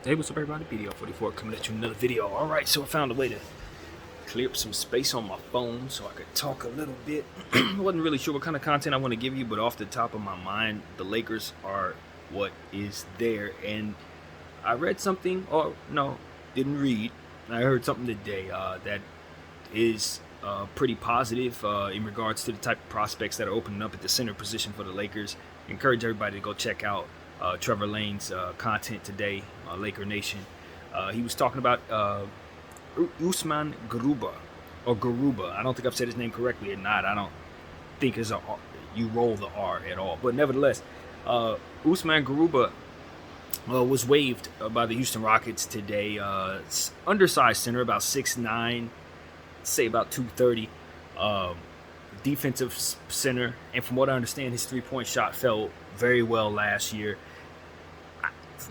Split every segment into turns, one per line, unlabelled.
Hey, what's up, everybody? BDO44 coming at you another video. Alright, so I found a way to clear up some space on my phone so I could talk a little bit. I wasn't really sure what kind of content I want to give you, but off the top of my mind, the Lakers are what is there. And I read something, or no, didn't read. I heard something today that is pretty positive in regards to the type of prospects that are opening up at the center position for the Lakers. Encourage everybody to go check out Trevor Lane's content today, Laker Nation. He was talking about Usman Garuba, or Garuba. I don't think I've said his name correctly or not. I don't think you roll the R at all. But nevertheless, Usman Garuba was waived by the Houston Rockets today. Undersized center, about 6'9", say about 230. Defensive center, and from what I understand, his three-point shot fell very well last year.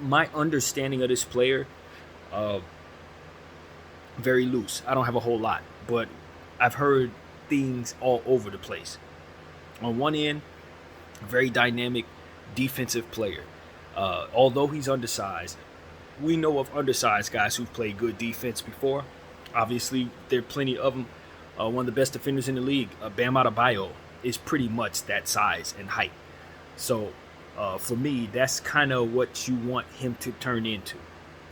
My understanding of this player, very loose. I don't have a whole lot, but I've heard things all over the place. On one end, a very dynamic defensive player. Although he's undersized, we know of undersized guys who've played good defense before. Obviously, there are plenty of them. One of the best defenders in the league, Bam Adebayo, is pretty much that size and height. So, for me, that's kind of what you want him to turn into.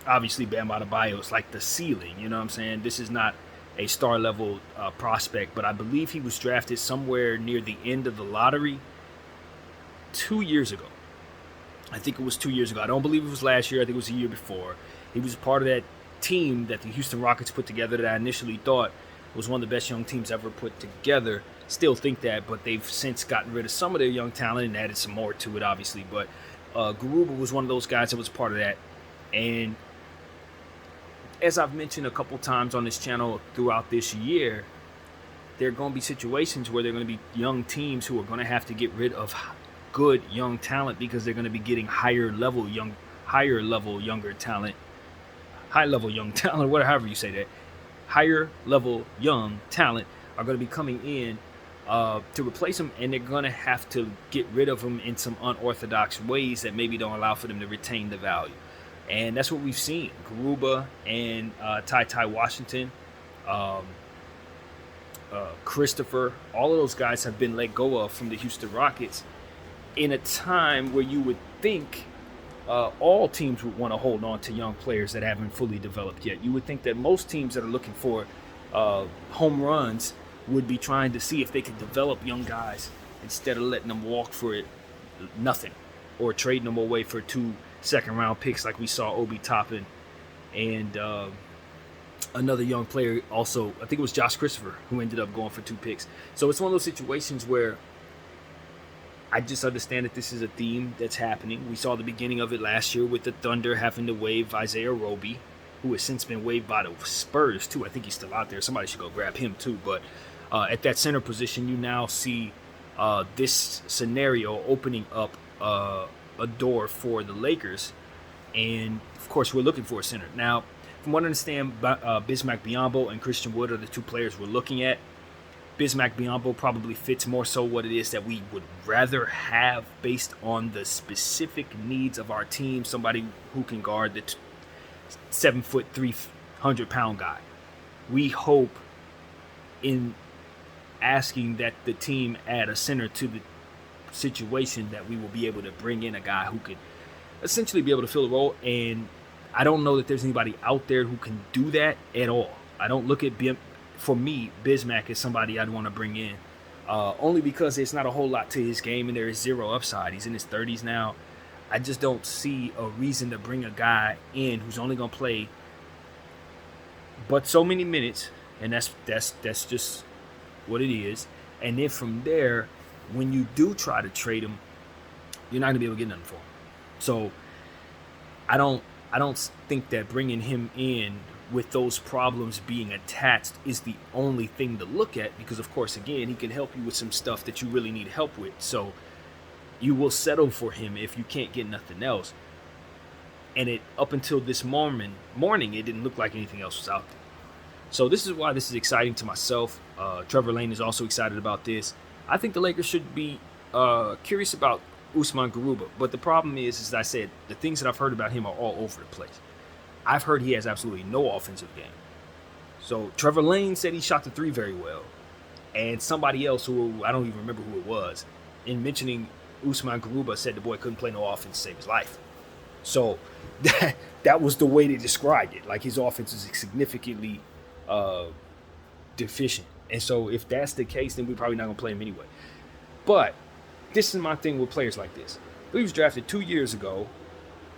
Obviously, Bam Adebayo is like the ceiling, you know what I'm saying? This is not a star-level prospect, but I believe he was drafted somewhere near the end of the lottery 2 years ago. I think it was 2 years ago. I don't believe it was last year. I think it was the year before. He was part of that team that the Houston Rockets put together that I initially thought was one of the best young teams ever put together. Still think that, but they've since gotten rid of some of their young talent and added some more to it, obviously. But Garuba was one of those guys that was part of that. And as I've mentioned a couple times on this channel throughout this year, there are going to be situations where there are going to be young teams who are going to have to get rid of good young talent because they're going to be getting higher level younger talent, high level young talent, whatever you say that. Higher level young talent are going to be coming in to replace them, and they're going to have to get rid of them in some unorthodox ways that maybe don't allow for them to retain the value. And that's what we've seen. Garuba and Ty Washington, Christopher, all of those guys have been let go of from the Houston Rockets in a time where you would think all teams would want to hold on to young players that haven't fully developed yet. You would think that most teams that are looking for home runs would be trying to see if they could develop young guys instead of letting them walk for nothing or trading them away for 2 second-round picks like we saw Obi Toppin and another young player also. I think it was Josh Christopher who ended up going for 2 picks. So it's one of those situations where I just understand that this is a theme that's happening. We saw the beginning of it last year with the Thunder having to waive Isaiah Roby, who has since been waived by the Spurs too. I think he's still out there. Somebody should go grab him too. But at that center position, you now see this scenario opening up a door for the Lakers. And, of course, we're looking for a center. Now, from what I understand, Bismack Biyombo and Christian Wood are the 2 players we're looking at. Bismack Biyombo probably fits more so what it is that we would rather have based on the specific needs of our team. Somebody who can guard the 7 foot 300-pound guy. We hope in asking that the team add a center to the situation that we will be able to bring in a guy who could essentially be able to fill the role. And I don't know that there's anybody out there who can do that at all. I don't look at for me, Bismack is somebody I'd want to bring in, only because there's not a whole lot to his game and there is zero upside. He's in his 30s now. I just don't see a reason to bring a guy in who's only going to play but so many minutes, and that's just what it is. And then from there, when you do try to trade him, you're not going to be able to get nothing for him. So I don't think that bringing him in with those problems being attached is the only thing to look at, because of course, again, he can help you with some stuff that you really need help with. So you will settle for him if you can't get nothing else. And up until this morning, it didn't look like anything else was out there. So this is why this is exciting to myself. Trevor Lane is also excited about this. I think the Lakers should be curious about Usman Garuba. But the problem is, as I said, the things that I've heard about him are all over the place. I've heard he has absolutely no offensive game. So Trevor Lane said he shot the three very well. And somebody else who I don't even remember who it was, in mentioning Usman Garuba, said the boy couldn't play no offense to save his life. So that was the way they described it. Like his offense is significantly deficient. And so if that's the case, then we're probably not going to play him anyway. But this is my thing with players like this. He was drafted 2 years ago,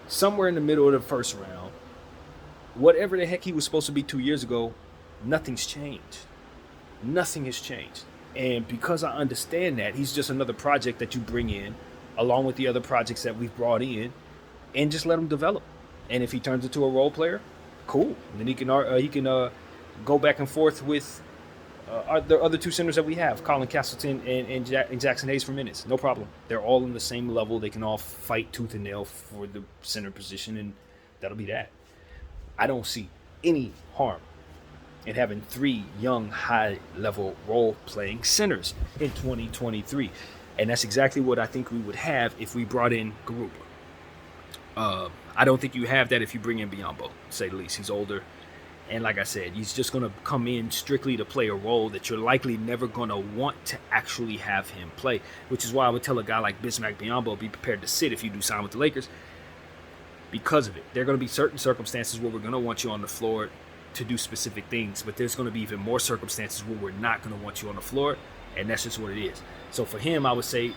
somewhere in the middle of the first round. Whatever the heck he was supposed to be 2 years ago, nothing's changed. Nothing has changed. And because I understand that, he's just another project that you bring in, along with the other projects that we've brought in, and just let him develop. And if he turns into a role player, cool. And then he can go back and forth with the other two centers that we have, Colin Castleton and Jackson Hayes, for minutes. No problem. They're all in the same level. They can all fight tooth and nail for the center position, and that'll be that. I don't see any harm in having three young, high-level role-playing centers in 2023. And that's exactly what I think we would have if we brought in Garuba. I don't think you have that if you bring in Biyombo, to say the least. He's older. And like I said, he's just going to come in strictly to play a role that you're likely never going to want to actually have him play, which is why I would tell a guy like Bismack Biyombo, be prepared to sit if you do sign with the Lakers because of it. There are going to be certain circumstances where we're going to want you on the floor to do specific things, but there's going to be even more circumstances where we're not going to want you on the floor, and that's just what it is. So for him, I would say,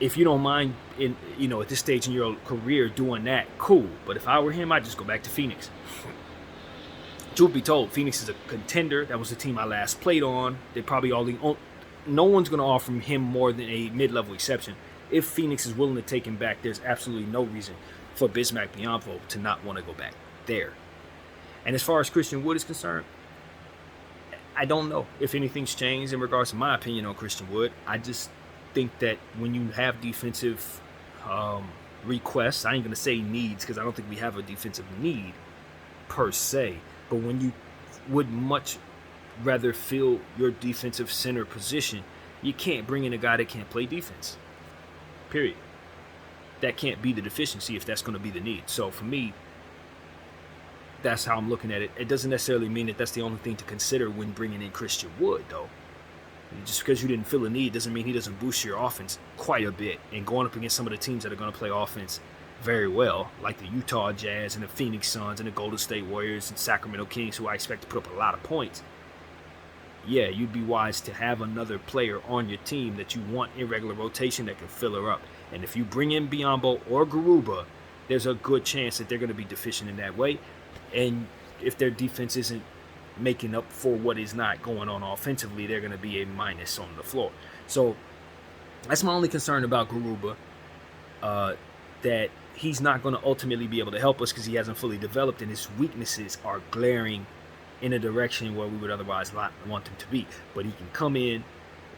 if you don't mind, at this stage in your career doing that, cool. But if I were him, I'd just go back to Phoenix. Truth be told, Phoenix is a contender. That was the team I last played on. They probably no one's going to offer him more than a mid-level exception. If Phoenix is willing to take him back, there's absolutely no reason for Bismack Biyombo to not want to go back there. And as far as Christian Wood is concerned, I don't know if anything's changed in regards to my opinion on Christian Wood. I just think that when you have defensive requests, I ain't going to say needs because I don't think we have a defensive need per se, but when you would much rather fill your defensive center position, you can't bring in a guy that can't play defense. Period. That can't be the deficiency if that's going to be the need. So for me, that's how I'm looking at it. It doesn't necessarily mean that that's the only thing to consider when bringing in Christian Wood, though. Just because you didn't fill a need doesn't mean he doesn't boost your offense quite a bit. And going up against some of the teams that are going to play offense very well, like the Utah Jazz and the Phoenix Suns and the Golden State Warriors and Sacramento Kings, who I expect to put up a lot of points, yeah, you'd be wise to have another player on your team that you want in regular rotation that can fill her up. And if you bring in Biyombo or Garuba, there's a good chance that they're going to be deficient in that way. And if their defense isn't making up for what is not going on offensively, they're going to be a minus on the floor. So that's my only concern about Garuba, that he's not going to ultimately be able to help us because he hasn't fully developed and his weaknesses are glaring in a direction where we would otherwise not want him to be. But he can come in,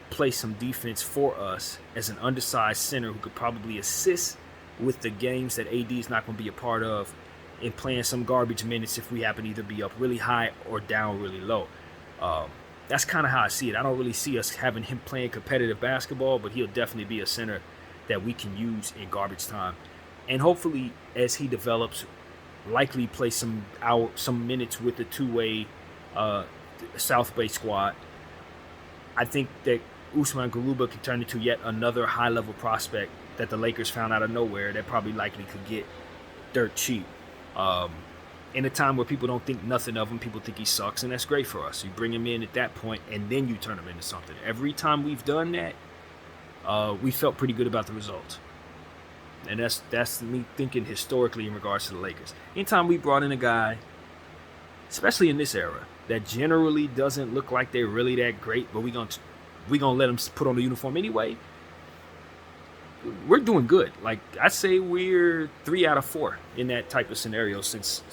play some defense for us as an undersized center who could probably assist with the games that AD is not going to be a part of, in playing some garbage minutes if we happen to either be up really high or down really low. That's kind of how I see it. I don't really see us having him playing competitive basketball, but he'll definitely be a center that we can use in garbage time. And hopefully, as he develops, likely play some minutes with the two-way South Bay squad. I think that Usman Garuba can turn into yet another high-level prospect that the Lakers found out of nowhere that probably likely could get dirt cheap. In a time where people don't think nothing of him, people think he sucks, and that's great for us. You bring him in at that point, and then you turn him into something. Every time we've done that, we felt pretty good about the results. And that's me thinking historically in regards to the Lakers. Anytime we brought in a guy, especially in this era, that generally doesn't look like they're really that great, but we gonna let them put on the uniform anyway, we're doing good. Like, I'd say we're 3 out of 4 in that type of scenario since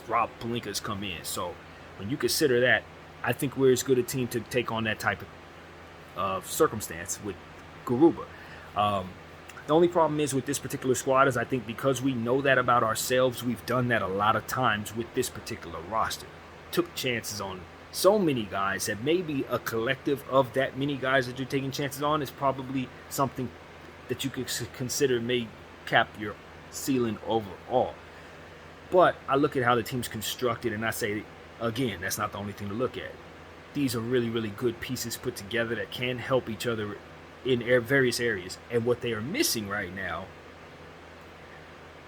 Rob Pelinka has come in. So when you consider that, I think we're as good a team to take on that type of circumstance with Garuba. The only problem is with this particular squad is I think because we know that about ourselves, we've done that a lot of times with this particular roster. Took chances on so many guys that maybe a collective of that many guys that you're taking chances on is probably something that you could consider may cap your ceiling overall. But I look at how the team's constructed, and I say, again, that's not the only thing to look at. These are really, really good pieces put together that can help each other in various areas. And what they are missing right now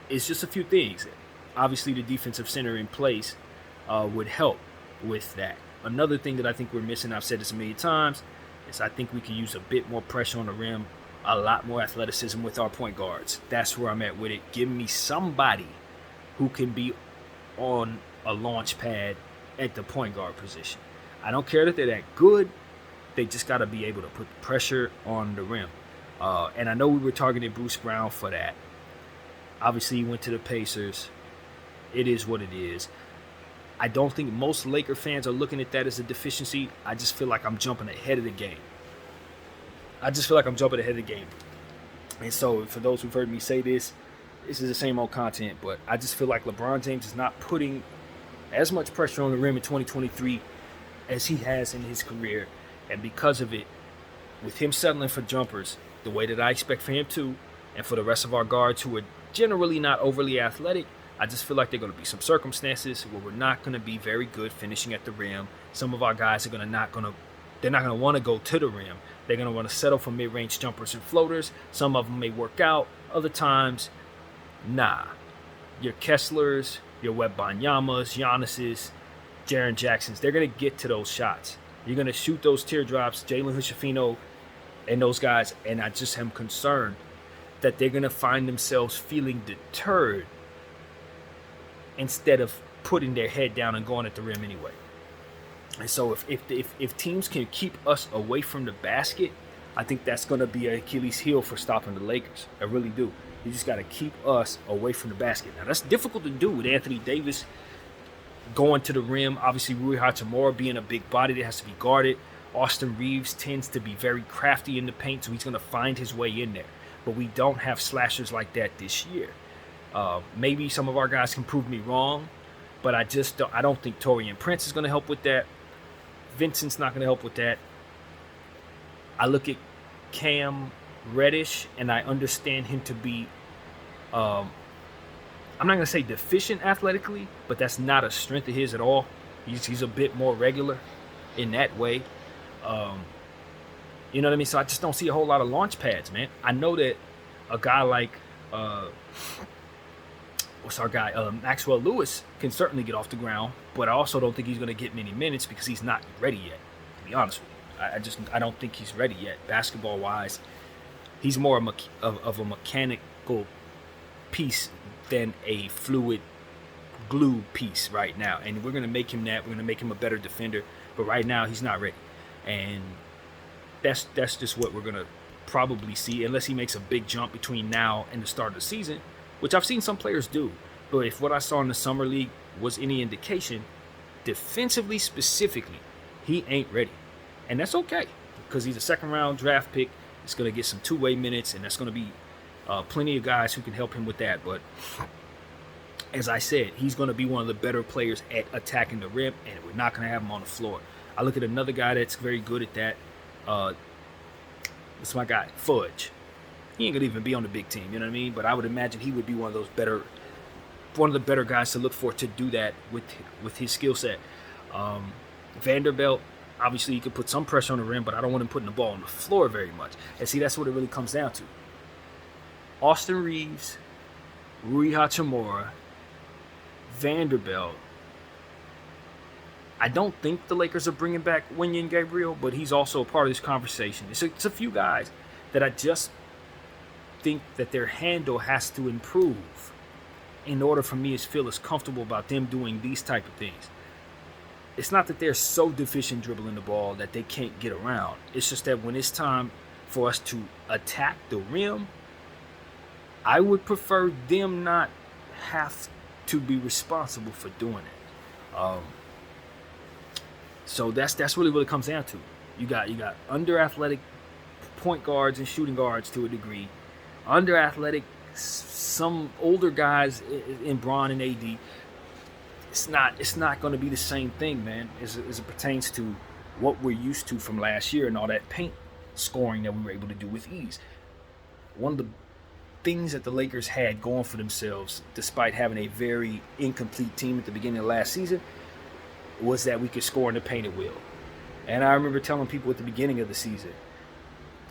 is just a few things. Obviously, the defensive center in place would help with that. Another thing that I think we're missing, I've said this a million times, is I think we can use a bit more pressure on the rim, a lot more athleticism with our point guards. That's where I'm at with it. Give me somebody who can be on a launch pad at the point guard position. I don't care that they're that good. They just got to be able to put pressure on the rim. And I know we were targeting Bruce Brown for that. Obviously, he went to the Pacers. It is what it is. I don't think most Laker fans are looking at that as a deficiency. I just feel like I'm jumping ahead of the game. And so for those who've heard me say this is the same old content, but I just feel like LeBron James is not putting as much pressure on the rim in 2023 as he has in his career. And because of it, with him settling for jumpers the way that I expect for him to, and for the rest of our guards who are generally not overly athletic, I just feel like there are going to be some circumstances where we're not going to be very good finishing at the rim. Some of our guys are they're not going to want to go to the rim. They're going to want to settle for mid-range jumpers and floaters. Some of them may work out. Other times, nah. Your Kesslers, your Wembanyamas, Giannis's, Jaren Jacksons, they're going to get to those shots. You're going to shoot those teardrops, Jalen Hood-Schifino and those guys, and I just am concerned that they're going to find themselves feeling deterred instead of putting their head down and going at the rim anyway. And so if teams can keep us away from the basket, I think that's going to be an Achilles heel for stopping the Lakers. I really do. You just got to keep us away from the basket. Now, that's difficult to do with Anthony Davis going to the rim. Obviously, Rui Hachimura being a big body that has to be guarded. Austin Reeves tends to be very crafty in the paint, so he's going to find his way in there. But we don't have slashers like that this year. Maybe some of our guys can prove me wrong, but I don't think Taurean Prince is going to help with that. Vincent's not going to help with that. I look at Cam Reddish, and I understand him to be, I'm not going to say deficient athletically, but that's not a strength of his at all. He's a bit more regular in that way. You know what I mean? So I just don't see a whole lot of launch pads, man. I know that a guy like, Maxwell Lewis can certainly get off the ground, but I also don't think he's going to get many minutes because he's not ready yet, to be honest with you. I don't think he's ready yet, basketball-wise. He's more of a mechanical piece than a fluid glue piece right now. And we're going to make him that. We're going to make him a better defender. But right now, he's not ready. And that's just what we're going to probably see, unless he makes a big jump between now and the start of the season, which I've seen some players do. But if what I saw in the Summer League was any indication, defensively specifically, he ain't ready. And that's okay, because he's a second-round draft pick. He's going to get some two-way minutes, and that's going to be plenty of guys who can help him with that. But as I said, he's going to be one of the better players at attacking the rim, and we're not going to have him on the floor. I look at another guy that's very good at that. It's my guy, Fudge. He ain't going to even be on the big team, you know what I mean? But I would imagine he would be one of the better guys to look for to do that with his skill set. Vanderbilt, obviously he could put some pressure on the rim, but I don't want him putting the ball on the floor very much. And see, that's what it really comes down to. Austin Reeves, Rui Hachimura, Vanderbilt. I don't think the Lakers are bringing back Wenyen Gabriel, but he's also a part of this conversation. It's a few guys that I just think that their handle has to improve in order for me to feel as comfortable about them doing these type of things. It's not that they're so deficient dribbling the ball that they can't get around. It's just that when it's time for us to attack the rim, I would prefer them not have to be responsible for doing it. So that's really what it comes down to. You got under athletic point guards and shooting guards to a degree, under athletic some older guys in Bron and AD. It's not going to be the same thing, man, as it pertains to what we're used to from last year and all that paint scoring that we were able to do with ease. One of the things that the Lakers had going for themselves, despite having a very incomplete team at the beginning of last season, was that we could score in the paint at will. And I remember telling people at the beginning of the season,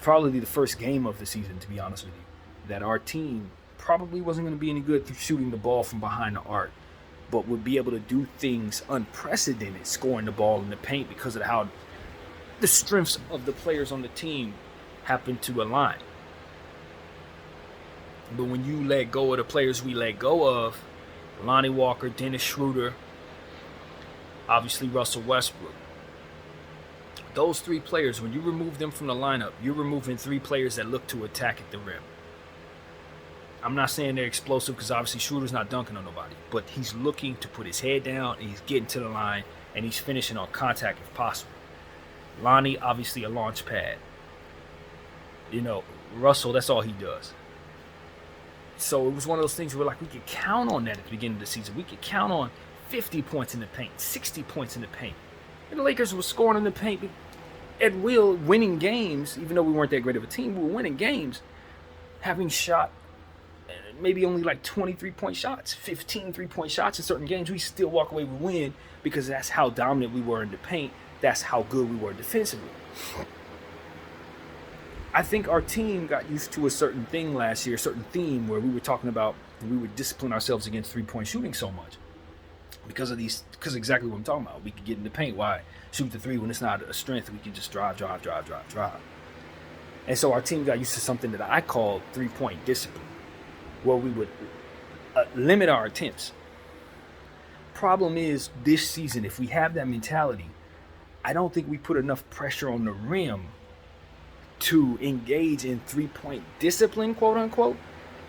probably the first game of the season, to be honest with you, that our team probably wasn't going to be any good through shooting the ball from behind the arc, but would be able to do things unprecedented, scoring the ball in the paint, because of how the strengths of the players on the team happen to align. But when you let go of the players we let go of, Lonnie Walker, Dennis Schroeder, obviously Russell Westbrook, those three players, when you remove them from the lineup, you're removing three players that look to attack at the rim. I'm not saying they're explosive, because obviously Schroeder's not dunking on nobody, but he's looking to put his head down, and he's getting to the line, and he's finishing on contact if possible. Lonnie, obviously a launch pad. Russell, that's all he does. So it was one of those things where we could count on that at the beginning of the season. We could count on 50 points in the paint, 60 points in the paint. And the Lakers were scoring in the paint at will, winning games, even though we weren't that great of a team. We were winning games, having shot maybe only 23-point shots, 15 3-point shots in certain games. We still walk away with win, because that's how dominant we were in the paint. That's how good we were defensively. I think our team got used to a certain thing last year, a certain theme where we were talking about we would discipline ourselves against 3-point shooting so much. Because exactly what I'm talking about. We could get in the paint. Why shoot the three when it's not a strength? We can just drive. And so our team got used to something that I call 3-point discipline, where we would limit our attempts. Problem is, this season, if we have that mentality, I don't think we put enough pressure on the rim to engage in 3-point discipline, quote unquote,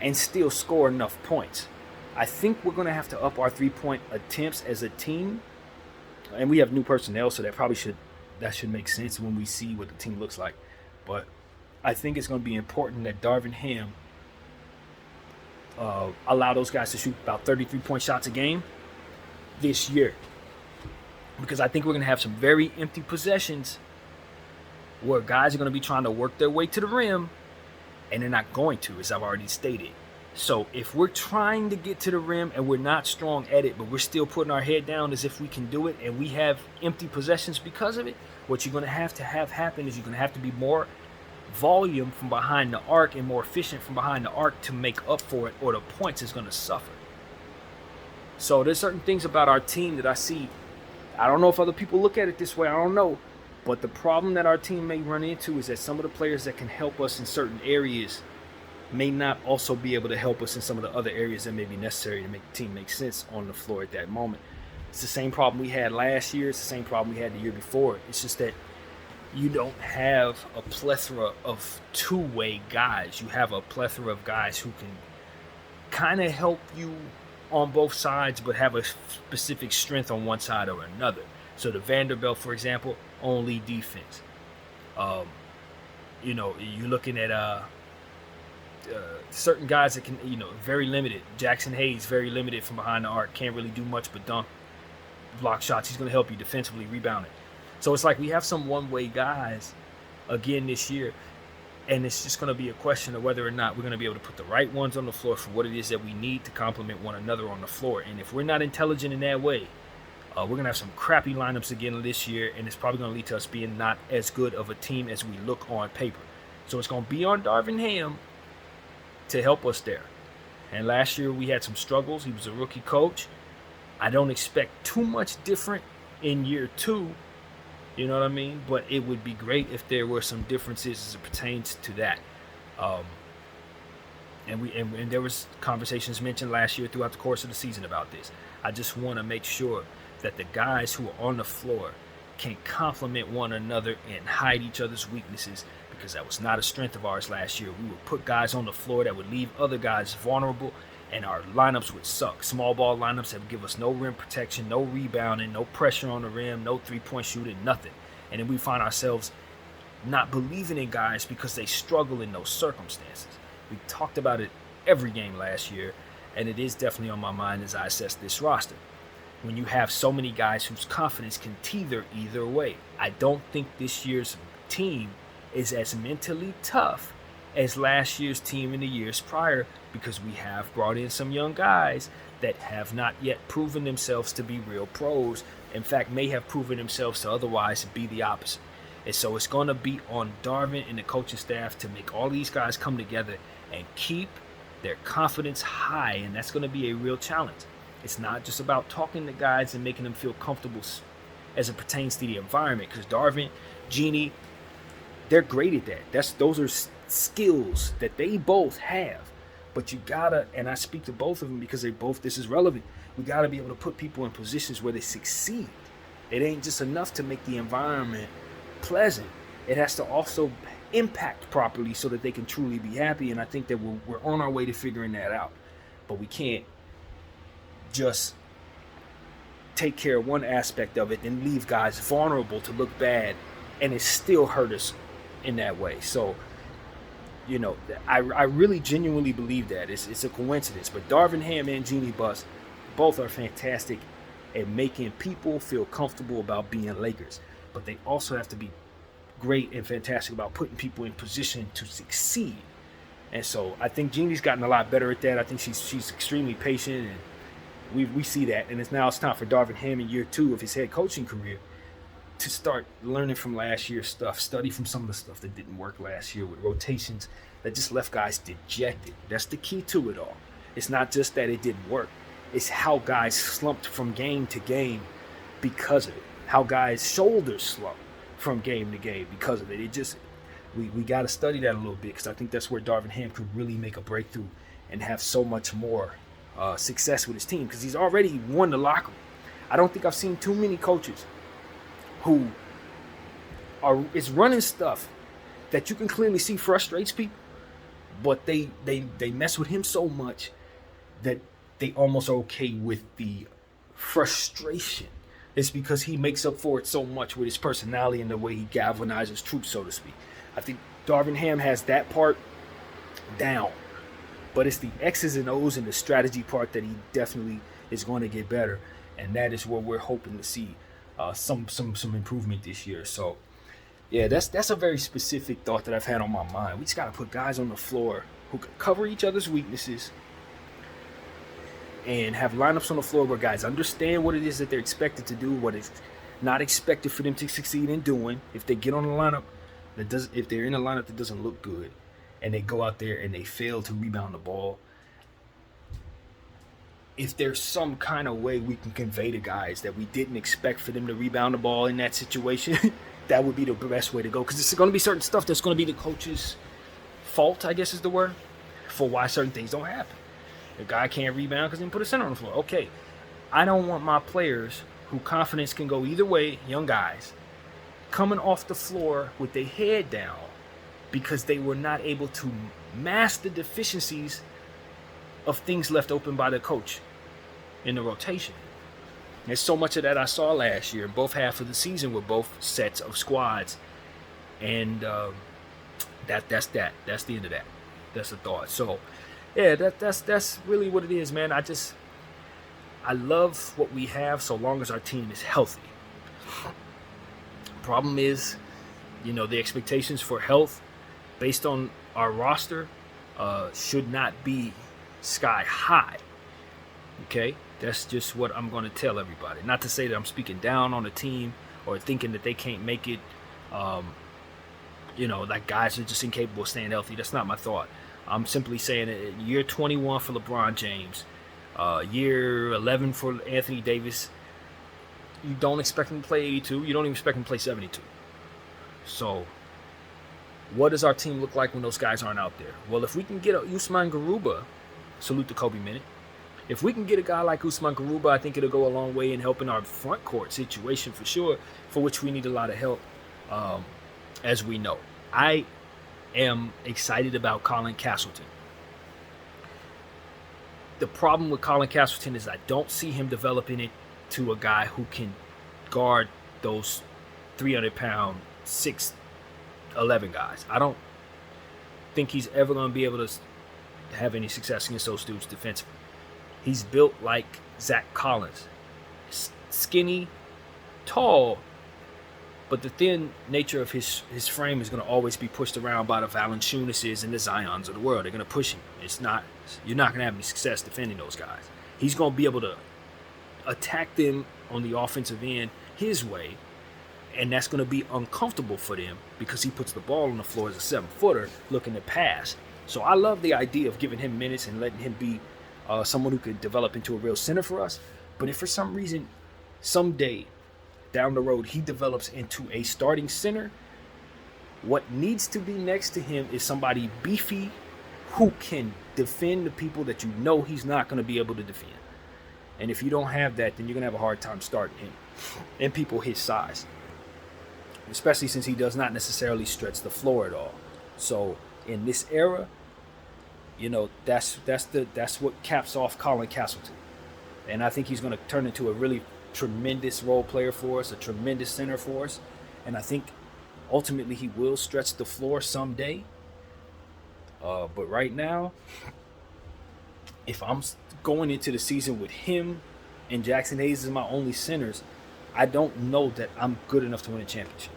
and still score enough points. I think we're going to have to up our 3-point attempts as a team, and we have new personnel, so that should make sense when we see what the team looks like. But I think it's going to be important that Darvin Ham allow those guys to shoot about 33-point shots a game this year, because I think we're going to have some very empty possessions where guys are going to be trying to work their way to the rim, and they're not going to, as I've already stated. So if we're trying to get to the rim and we're not strong at it, but we're still putting our head down as if we can do it, and we have empty possessions because of it, what you're going to have happen is you're going to have to be more volume from behind the arc and more efficient from behind the arc to make up for it, or the points is going to suffer. So there's certain things about our team that I see. I don't know if other people look at it this way. I don't know. But the problem that our team may run into is that some of the players that can help us in certain areas may not also be able to help us in some of the other areas that may be necessary to make the team make sense on the floor at that moment. It's the same problem we had last year. It's the same problem we had the year before. It's just that you don't have a plethora of two-way guys. You have a plethora of guys who can kind of help you on both sides, but have a specific strength on one side or another. So the Vanderbilt, for example, only defense. You're looking at certain guys that can, very limited. Jackson Hayes, very limited from behind the arc. Can't really do much but dunk, block shots. He's going to help you defensively, rebounding. So it's like we have some one-way guys again this year, and it's just going to be a question of whether or not we're going to be able to put the right ones on the floor for what it is that we need to complement one another on the floor. And if we're not intelligent in that way, we're going to have some crappy lineups again this year, and it's probably going to lead to us being not as good of a team as we look on paper. So it's going to be on Darvin Ham to help us there. And last year we had some struggles. He was a rookie coach. I don't expect too much different in year two. You know what I mean? But it would be great if there were some differences as it pertains to that. And there was conversations mentioned last year throughout the course of the season about this. I just want to make sure that the guys who are on the floor can complement one another and hide each other's weaknesses, because that was not a strength of ours last year. We would put guys on the floor that would leave other guys vulnerable, and our lineups would suck. Small ball lineups that would give us no rim protection, no rebounding, no pressure on the rim, no 3-point shooting, nothing. And then we find ourselves not believing in guys because they struggle in those circumstances. We talked about it every game last year, and it is definitely on my mind as I assess this roster. When you have so many guys whose confidence can teeter either way. I don't think this year's team is as mentally tough as last year's team in the years prior, because we have brought in some young guys that have not yet proven themselves to be real pros. In fact, may have proven themselves to otherwise be the opposite. And so it's going to be on Darvin and the coaching staff to make all these guys come together and keep their confidence high. And that's going to be a real challenge. It's not just about talking to guys and making them feel comfortable as it pertains to the environment. Because Darvin, Jeanie, they're great at that. Those are skills that they both have. But you gotta, and I speak to both of them because this is relevant. We gotta be able to put people in positions where they succeed. It ain't just enough to make the environment pleasant. It has to also impact properly so that they can truly be happy. And I think that we're on our way to figuring that out. But we can't just take care of one aspect of it and leave guys vulnerable to look bad, and it still hurt us in that way. So, you know, I really genuinely believe that. It's a coincidence. But Darvin Ham and Jeanie Buss both are fantastic at making people feel comfortable about being Lakers. But they also have to be great and fantastic about putting people in position to succeed. And so I think Jeanie's gotten a lot better at that. I think she's extremely patient, and we see that. And it's time for Darvin Ham in year 2 of his head coaching career to start learning from last year's stuff, study from some of the stuff that didn't work last year with rotations that just left guys dejected. That's the key to it all. It's not just that it didn't work. It's how guys slumped from game to game because of it. How guys' shoulders slumped from game to game because of it. We got to study that a little bit, because I think that's where Darvin Ham could really make a breakthrough and have so much more success with his team, because he's already won the locker room. I don't think I've seen too many coaches who is running stuff that you can clearly see frustrates people, but they mess with him so much that they almost are okay with the frustration. It's because he makes up for it so much with his personality and the way he galvanizes troops, so to speak. I think Darvin Ham has that part down, but it's the X's and O's and the strategy part that he definitely is going to get better, and that is where we're hoping to see some improvement this year. So yeah, that's a very specific thought that I've had on my mind. We just got to put guys on the floor who can cover each other's weaknesses and have lineups on the floor where guys understand what it is that they're expected to do, what is not expected for them to succeed in doing. If they get on a lineup if they're in a lineup that doesn't look good, and they go out there and they fail to rebound the ball, if there's some kind of way we can convey to guys that we didn't expect for them to rebound the ball in that situation, that would be the best way to go. Because it's going to be certain stuff that's going to be the coach's fault, I guess is the word, for why certain things don't happen. The guy can't rebound because he didn't put a center on the floor. Okay, I don't want my players who confidence can go either way, young guys, coming off the floor with their head down because they were not able to mask the deficiencies of things left open by the coach in the rotation. There's so much of that I saw last year in both halves of the season with both sets of squads. And that's the end of that. That's the thought. So yeah, that's really what it is, man. I love what we have so long as our team is healthy. Problem is, the expectations for health based on our roster should not be sky high. Okay? That's just what I'm going to tell everybody. Not to say that I'm speaking down on the team or thinking that they can't make it, like guys are just incapable of staying healthy. That's not my thought. I'm simply saying that year 21 for LeBron James, year 11 for Anthony Davis, you don't expect him to play 82. You don't even expect him to play 72. So what does our team look like when those guys aren't out there? Well, if we can get a Usman Garuba, salute to Kobe Minute. If we can get a guy like Usman Garuba, I think it'll go a long way in helping our front court situation for sure, for which we need a lot of help, as we know. I am excited about Colin Castleton. The problem with Colin Castleton is I don't see him developing it to a guy who can guard those 300-pound, 6'11" guys. I don't think he's ever going to be able to have any success against those dudes defensively. He's built like Zach Collins. Skinny, tall, But the thin nature of his frame is going to always be pushed around by the Valanciunases and the Zions of the world. They're going to push him. You're not going to have any success defending those guys. He's going to be able to attack them on the offensive end his way, and that's going to be uncomfortable for them because he puts the ball on the floor as a 7-footer looking to pass. So I love the idea of giving him minutes and letting him be someone who could develop into a real center for us. But if for some reason, someday down the road, he develops into a starting center, what needs to be next to him is somebody beefy who can defend the people that you know he's not going to be able to defend. And if you don't have that, then you're going to have a hard time starting him and people his size, especially since he does not necessarily stretch the floor at all. So in this era, you know, that's what caps off Colin Castleton. And I think he's going to turn into a really tremendous role player for us, a tremendous center for us. And I think ultimately he will stretch the floor someday. But right now, if I'm going into the season with him and Jackson Hayes as my only centers, I don't know that I'm good enough to win a championship.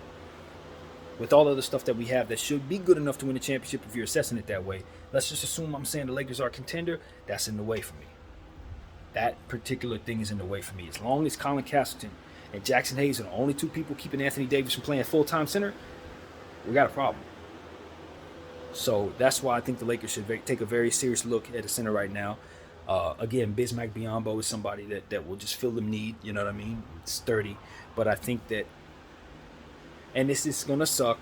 With all of the stuff that we have that should be good enough to win a championship if you're assessing it that way, let's just assume I'm saying the Lakers are a contender. That's in the way for me. That particular thing is in the way for me. As long as Colin Castleton and Jackson Hayes are the only two people keeping Anthony Davis from playing full-time center, we got a problem. So that's why I think the Lakers should take a very serious look at the center right now. Again, Bismack Biyombo is somebody that will just fill the need. You know what I mean? It's sturdy. But I think that, and this is going to suck,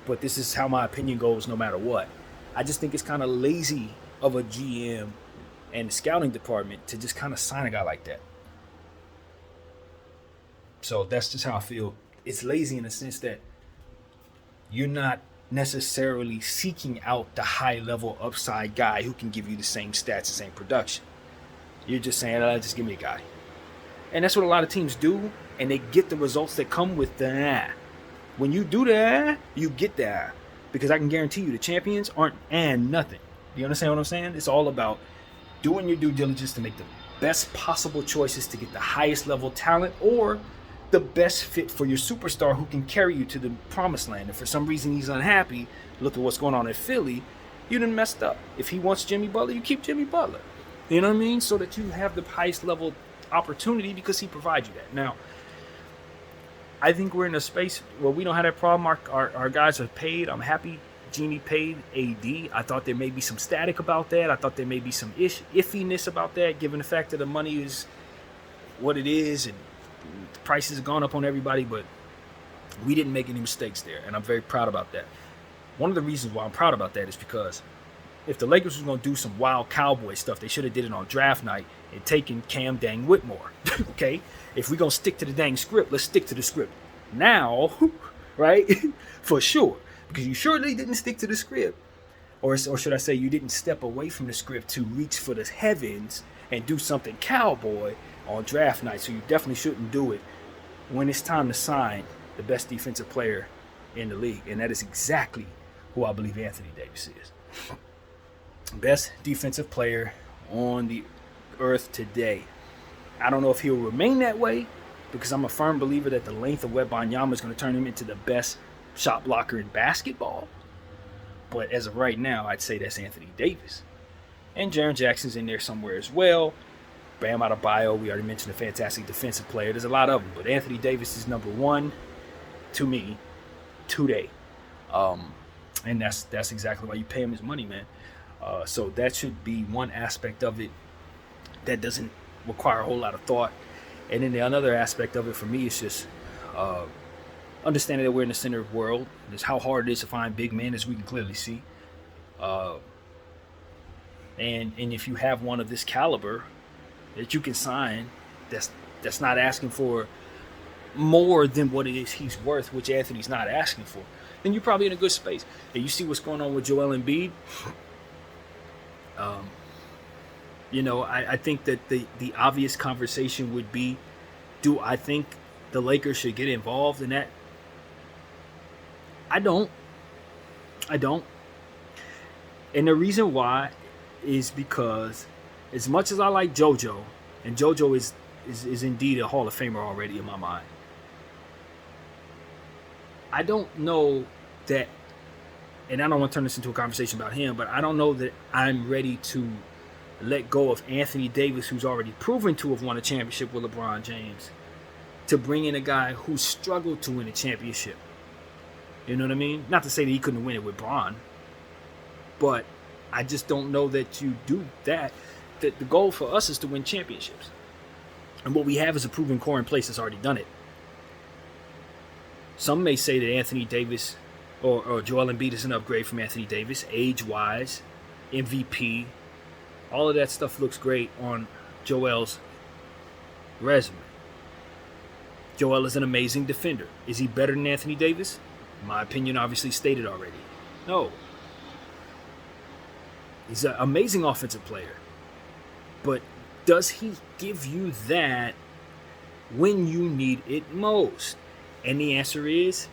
but this is how my opinion goes no matter what. I just think it's kind of lazy of a GM and the scouting department to just kind of sign a guy like that. So that's just how I feel. It's lazy in the sense that you're not necessarily seeking out the high-level upside guy who can give you the same stats and same production. You're just saying, just give me a guy. And that's what a lot of teams do, and they get the results that come with that. When you do that, you get that. Because I can guarantee you the champions aren't and nothing. Do you understand what I'm saying? It's all about doing your due diligence to make the best possible choices to get the highest level talent or the best fit for your superstar who can carry you to the promised land. If for some reason he's unhappy, look at what's going on in Philly, you done messed up. If he wants Jimmy Butler, you keep Jimmy Butler. You know what I mean? So that you have the highest level opportunity because he provides you that. Now, I think we're in a space where we don't have that problem. Our guys are paid. I'm happy Jeanie paid AD. I thought there may be some static about that. I thought there may be some iffiness about that, given the fact that the money is what it is and the prices have gone up on everybody, but we didn't make any mistakes there, and I'm very proud about that. One of the reasons why I'm proud about that is because if the Lakers was going to do some wild cowboy stuff, they should have did it on draft night and taken Cam Dang Whitmore. Okay? If we're going to stick to the dang script, let's stick to the script now, right? For sure. Because you surely didn't stick to the script. Or should I say you didn't step away from the script to reach for the heavens and do something cowboy on draft night. So you definitely shouldn't do it when it's time to sign the best defensive player in the league. And that is exactly who I believe Anthony Davis is. Best defensive player on the earth today. I don't know if he'll remain that way because I'm a firm believer that the length of Wembanyama is going to turn him into the best shot blocker in basketball. But as of right now, I'd say that's Anthony Davis. And Jaren Jackson's in there somewhere as well. Bam Adebayo, we already mentioned, a fantastic defensive player. There's a lot of them, but Anthony Davis is number one to me today. And that's exactly why you pay him his money, man. So that should be one aspect of it that doesn't require a whole lot of thought. And then the another aspect of it for me is just understanding that we're in the center of the world. Just how hard it is to find big men, as we can clearly see. And if you have one of this caliber that you can sign, that's not asking for more than what it is he's worth, which Anthony's not asking for, then you're probably in a good space. And you see what's going on with Joel Embiid. I think that the obvious conversation would be, do I think the Lakers should get involved in that? I don't. And the reason why is because as much as I like JoJo, and JoJo is indeed a Hall of Famer already in my mind, I don't know that, and I don't want to turn this into a conversation about him, but I don't know that I'm ready to let go of Anthony Davis, who's already proven to have won a championship with LeBron James, to bring in a guy who struggled to win a championship. You know what I mean? Not to say that he couldn't win it with Bron, but I just don't know that you do that. That the goal for us is to win championships. And what we have is a proven core in place that's already done it. Some may say that Anthony Davis or Joel Embiid is an upgrade from Anthony Davis, age-wise, MVP. All of that stuff looks great on Joel's resume. Joel is an amazing defender. Is he better than Anthony Davis? My opinion obviously stated already. No. He's an amazing offensive player. But does he give you that when you need it most? And the answer is,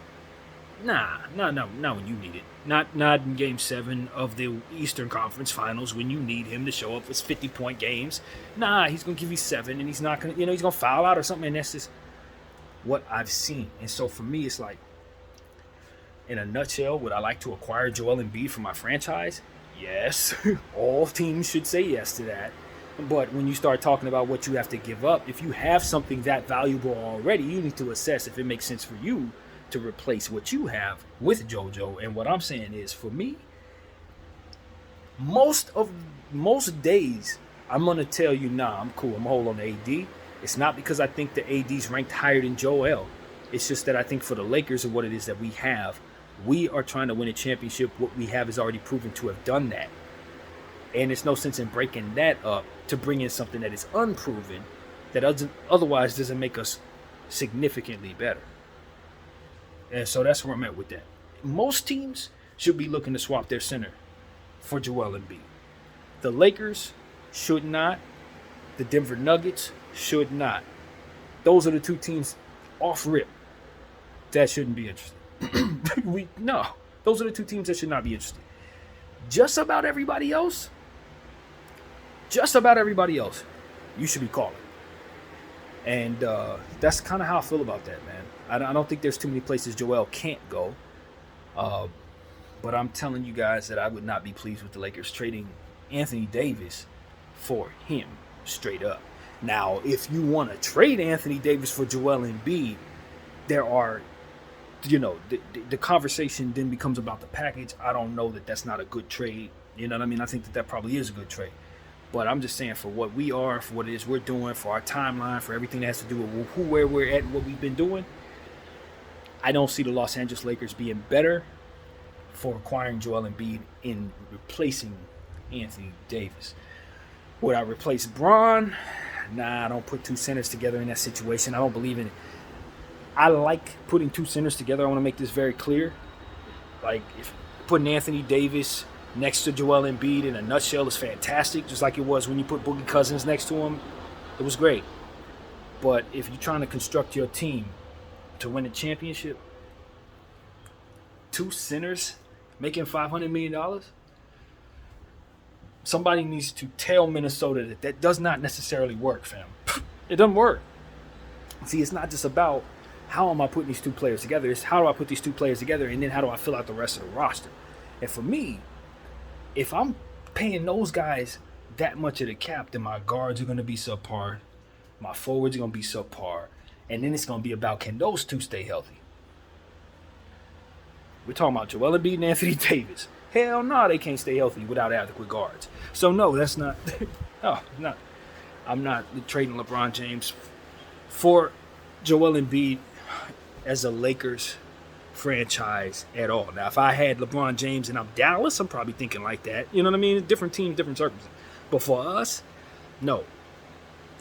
not when you need it. Not in Game 7 of the Eastern Conference Finals when you need him to show up with 50-point games. He's going to give you 7 and he's not going to, he's going to foul out or something. And that's just what I've seen. And so for me, it's like, in a nutshell, would I like to acquire Joel Embiid for my franchise? Yes. All teams should say yes to that. But when you start talking about what you have to give up, if you have something that valuable already, you need to assess if it makes sense for you to replace what you have with JoJo. And what I'm saying is, for me, most days, I'm going to tell you, I'm cool. I'm going to hold on to AD. It's not because I think the AD's ranked higher than Joel. It's just that I think for the Lakers and what it is that we have, we are trying to win a championship. What we have is already proven to have done that. And it's no sense in breaking that up to bring in something that is unproven, that otherwise doesn't make us significantly better. And so that's where I'm at with that. Most teams should be looking to swap their center for Joel Embiid. The Lakers should not. The Denver Nuggets should not. Those are the two teams off rip that shouldn't be interested. Those are the two teams that should not be interested. Just about everybody else, you should be calling. And that's kind of how I feel about that, man. I don't think there's too many places Joel can't go. But I'm telling you guys that I would not be pleased with the Lakers trading Anthony Davis for him, straight up. Now, if you want to trade Anthony Davis for Joel Embiid, there are, the conversation then becomes about the package. I don't know that that's not a good trade. You know what I mean? I think that probably is a good trade. But I'm just saying, for what we are, for what it is we're doing, for our timeline, for everything that has to do with where we're at and what we've been doing, I don't see the Los Angeles Lakers being better for acquiring Joel Embiid in replacing Anthony Davis. Would I replace Bron? I don't put two centers together in that situation. I don't believe in it. I like putting two centers together. I want to make this very clear. Like, if putting Anthony Davis next to Joel Embiid in a nutshell is fantastic, just like it was when you put Boogie Cousins next to him. It was great. But if you're trying to construct your team to win a championship, two centers making $500 million, somebody needs to tell Minnesota that does not necessarily work, fam. It doesn't work. See, it's not just about how am I putting these two players together. It's how do I put these two players together, and then how do I fill out the rest of the roster. And for me, if I'm paying those guys that much of the cap, then my guards are going to be subpar, my forwards are going to be subpar, and then it's going to be about, can those two stay healthy? We're talking about Joel Embiid and Anthony Davis. Hell no, they can't stay healthy without adequate guards. So no, that's not. No. I'm not trading LeBron James for Joel Embiid as a Lakers franchise at all. Now, if I had LeBron James and I'm Dallas, I'm probably thinking like that. You know what I mean? Different team, different circumstances. But for us, no.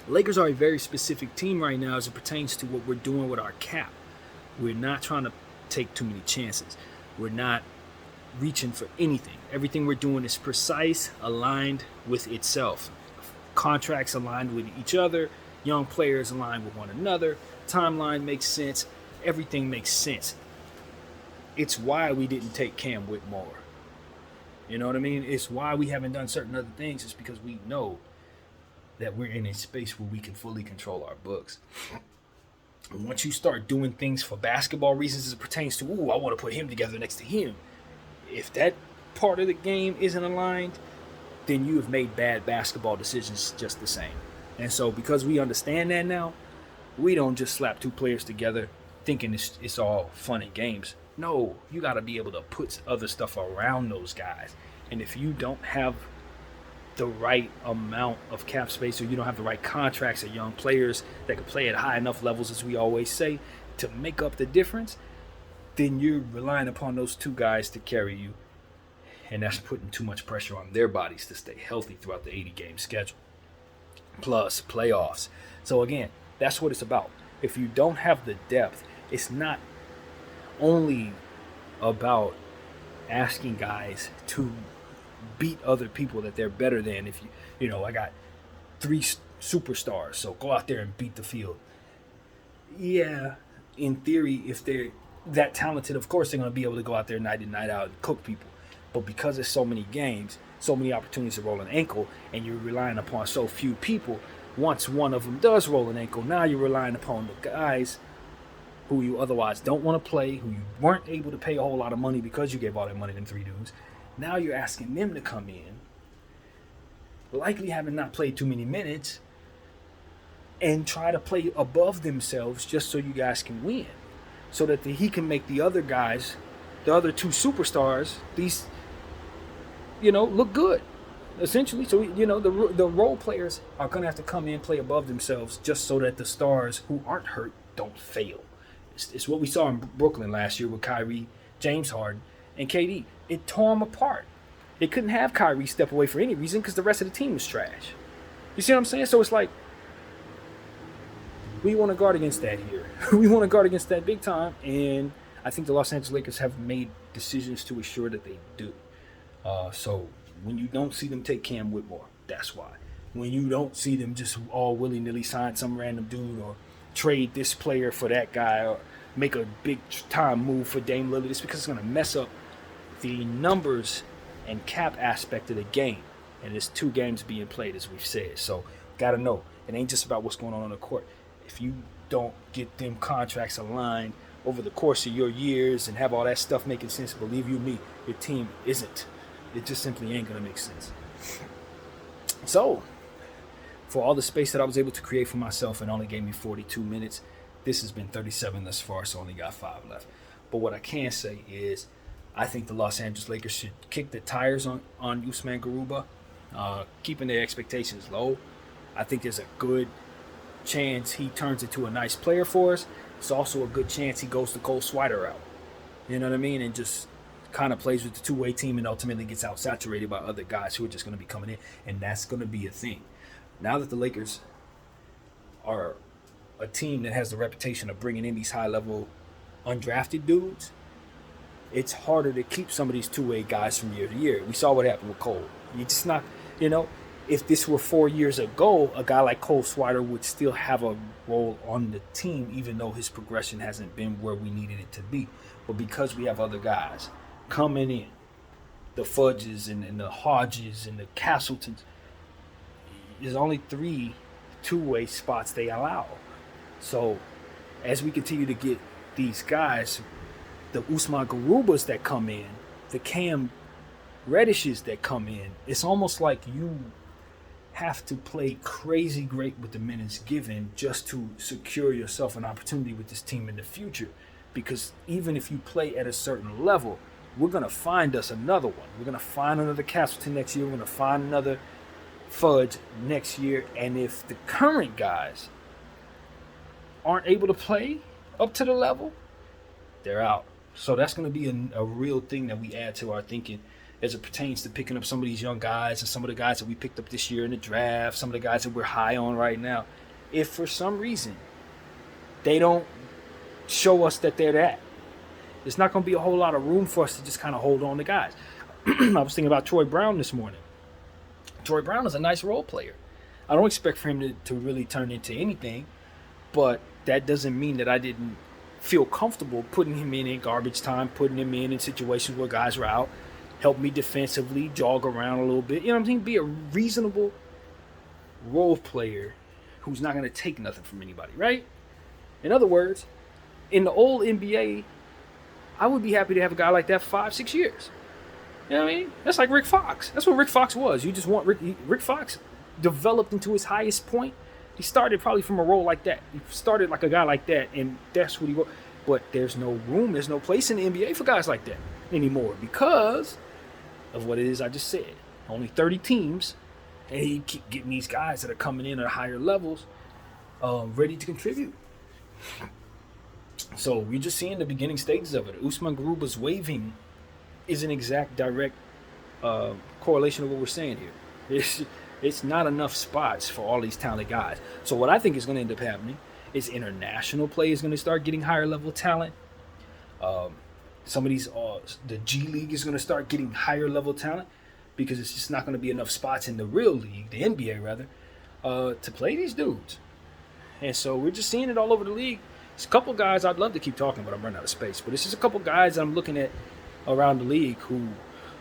Lakers are a very specific team right now as it pertains to what we're doing with our cap. We're not trying to take too many chances. We're not reaching for anything. Everything we're doing is precise, aligned with itself. Contracts aligned with each other, young players aligned with one another, timeline makes sense, everything makes sense. It's why we didn't take Cam Whitmore. You know what I mean? It's why we haven't done certain other things. It's because we know that we're in a space where we can fully control our books. And once you start doing things for basketball reasons as it pertains to, I want to put him together next to him. If that part of the game isn't aligned, then you have made bad basketball decisions just the same. And so because we understand that now, we don't just slap two players together thinking it's all fun and games. No, you got to be able to put other stuff around those guys. And if you don't have the right amount of cap space, or you don't have the right contracts of young players that can play at high enough levels, as we always say, to make up the difference, then you're relying upon those two guys to carry you. And that's putting too much pressure on their bodies to stay healthy throughout the 80-game schedule. Plus playoffs. So again, that's what it's about. If you don't have the depth, it's not only about asking guys to beat other people that they're better than. If I got 3 superstars, so go out there and beat the field. Yeah, in theory, if they're that talented, of course they're going to be able to go out there night in, night out and cook people. But because there's so many games, so many opportunities to roll an ankle, and you're relying upon so few people, once one of them does roll an ankle, now you're relying upon the guys who you otherwise don't want to play, who you weren't able to pay a whole lot of money because you gave all that money to them 3 dudes. Now you're asking them to come in, likely having not played too many minutes, and try to play above themselves just so you guys can win. So that he can make the other guys, the other 2 superstars, these, look good, essentially. So, the role players are going to have to come in, play above themselves, just so that the stars who aren't hurt don't fail. It's what we saw in Brooklyn last year with Kyrie, James Harden, and KD. It tore them apart. They couldn't have Kyrie step away for any reason because the rest of the team was trash. You see what I'm saying? So it's like, we want to guard against that here. We want to guard against that big time, and I think the Los Angeles Lakers have made decisions to assure that they do. So when you don't see them take Cam Whitmore, that's why. When you don't see them just all willy-nilly sign some random dude or trade this player for that guy or make a big-time move for Dame Lillard, it's because it's going to mess up the numbers and cap aspect of the game. And there's 2 games being played, as we've said. So got to know, it ain't just about what's going on the court. If you don't get them contracts aligned over the course of your years and have all that stuff making sense, believe you me, your team isn't. It just simply ain't going to make sense. So, for all the space that I was able to create for myself and only gave me 42 minutes, this has been 37 thus far, so only got 5 left. But what I can say is, I think the Los Angeles Lakers should kick the tires on Usman Garuba, keeping their expectations low. I think there's a good chance he turns into a nice player for us. It's also a good chance he goes the Cole Swider route. You know what I mean? And just kind of plays with the two-way team and ultimately gets out-saturated by other guys who are just going to be coming in. And that's going to be a thing. Now that the Lakers are a team that has the reputation of bringing in these high-level undrafted dudes, it's harder to keep some of these two-way guys from year to year. We saw what happened with Cole. You just not, if this were 4 years ago, a guy like Cole Swider would still have a role on the team, even though his progression hasn't been where we needed it to be. But because we have other guys coming in, the Fudges and the Hodges and the Castletons, there's only 3 two-way spots they allow. So as we continue to get these guys, the Usman Garubas that come in, the Cam Reddishes that come in, it's almost like you have to play crazy great with the minutes given just to secure yourself an opportunity with this team in the future. Because even if you play at a certain level, we're going to find us another one. We're going to find another Castleton next year. We're going to find another Fudge next year. And if the current guys aren't able to play up to the level, they're out. So that's going to be a real thing that we add to our thinking as it pertains to picking up some of these young guys and some of the guys that we picked up this year in the draft, some of the guys that we're high on right now. If for some reason they don't show us that they're that, there's not going to be a whole lot of room for us to just kind of hold on to guys. I was thinking about Troy Brown this morning. Troy Brown is a nice role player. I don't expect for him to really turn into anything, but that doesn't mean that I didn't feel comfortable putting him in garbage time, putting him in situations where guys were out, help me defensively, jog around a little bit. You know what I'm saying? Be a reasonable role player who's not going to take nothing from anybody, right? In other words, in the old NBA, I would be happy to have a guy like that 5, 6 years. You know what I mean? That's like Rick Fox. That's what Rick Fox was. You just want Rick Fox developed into his highest point. He started probably from a role like that. He started like a guy like that, and that's what he was. But there's no room, there's no place in the NBA for guys like that anymore because of what it is I just said. Only 30 teams, and he keep getting these guys that are coming in at higher levels, ready to contribute. So we're just seeing the beginning stages of it. Usman Garuba's waving is an exact direct correlation of what we're saying here. It's not enough spots for all these talented guys. So what I think is going to end up happening is international play is going to start getting higher level talent. Some of these, the G League is going to start getting higher level talent because it's just not going to be enough spots in the real league, the NBA rather, to play these dudes. And so we're just seeing it all over the league. There's a couple guys I'd love to keep talking, but I'm running out of space. But it's just a couple guys I'm looking at around the league who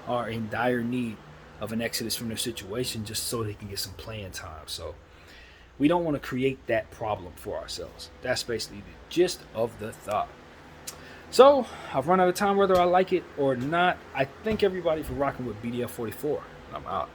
are in dire need of an exodus from their situation just so they can get some playing time. So we don't want to create that problem for ourselves. That's basically the gist of the thought. So I've run out of time whether I like it or not. I thank everybody for rocking with BDF 44. I'm out.